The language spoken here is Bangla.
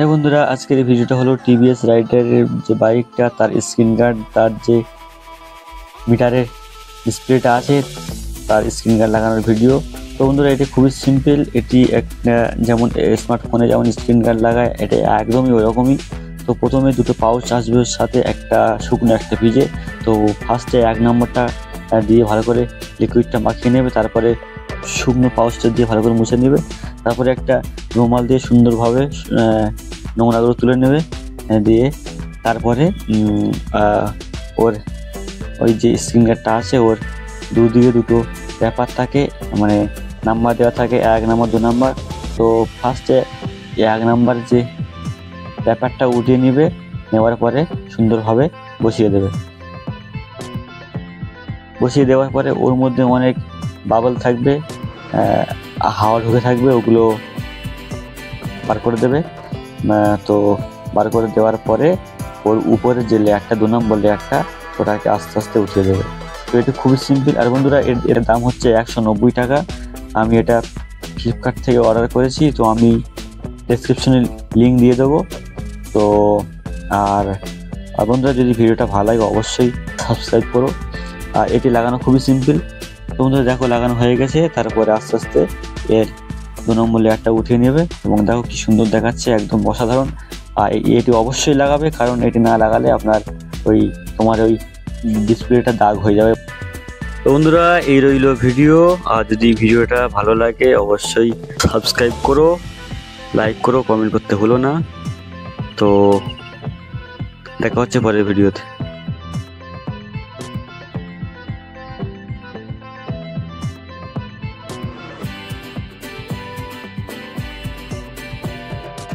হ্যাঁ বন্ধুরা, আজকের এই ভিডিওটা হলো টিভিএস রাইডারের যে বাইকটা তার স্ক্রিন গার্ড, তার যে মিটারের ডিসপ্লেটা আছে তার স্ক্রিন গার্ড লাগানোর ভিডিও। তো বন্ধুরা, এটি খুবই সিম্পল। এটি একটা যেমন স্মার্টফোনে যেমন স্ক্রিন গার্ড লাগায়, এটা একদমই ওরকমই। তো প্রথমে দুটো পাউচ আসবে ওর সাথে, একটা শুকনো একটা ভিজে। তো ফার্স্টে 1 নম্বরটা দিয়ে ভালো করে লিকুইডটা মাখিয়ে নেবে, তারপরে শুকনো পাউচটা দিয়ে ভালো করে মুছে নেবে, তারপরে একটা রুমাল দিয়ে সুন্দরভাবে নোংরাগুলো তুলে নেবে, দিয়ে তারপরে ওর ওই যে স্ক্রিন গার্ডটা আছে ওর দুদিকে দুটো পেপার থাকে, মানে নাম্বার দেওয়া থাকে, 1 নম্বর 2 নম্বর। তো ফার্স্টে 1 নম্বর যে পেপারটা উঠিয়ে নেবে, নেওয়ার পরে সুন্দরভাবে বসিয়ে দেবে। বসিয়ে দেওয়ার পরে ওর মধ্যে অনেক বাবল থাকবে, হাওয়া ঢুকে থাকবে, ওগুলো বার করে দেবে। তো বার করে দেওয়ার পরে ওর উপরে যে লেয়ারটা 2 নম্বর লেয়ারটা, ওটাকে আস্তে আস্তে উঠিয়ে দেবে। তো এটা খুবই সিম্পল। আর বন্ধুরা, এর দাম হচ্ছে 190 টাকা। আমি এটা ফ্লিপকার্ট থেকে অর্ডার করেছি, তো আমি ডেসক্রিপশনে লিঙ্ক দিয়ে দেবো। তো আর বন্ধুরা, যদি ভিডিওটা ভালো লাগে অবশ্যই সাবস্ক্রাইব করো। আর এটি লাগানো খুবই সিম্পল। তো বন্ধুরা দেখো, লাগানো হয়ে গেছে। তারপরে আস্তে আস্তে এর 2 নম্বর লেয়ারটা উঠিয়ে নেবে এবং দেখো কি সুন্দর দেখাচ্ছে, একদম অসাধারণ। আর এটি অবশ্যই লাগাবে, কারণ এটি না লাগালে আপনার তোমার ওই ডিসপ্লেটা দাগ হয়ে যাবে। তো বন্ধুরা, এই রইল ভিডিও। আর যদি ভিডিওটা ভালো লাগে অবশ্যই সাবস্ক্রাইব করো, লাইক করো, কমেন্ট করতে ভুলো না। তো দেখা হচ্ছে পরের ভিডিওতে।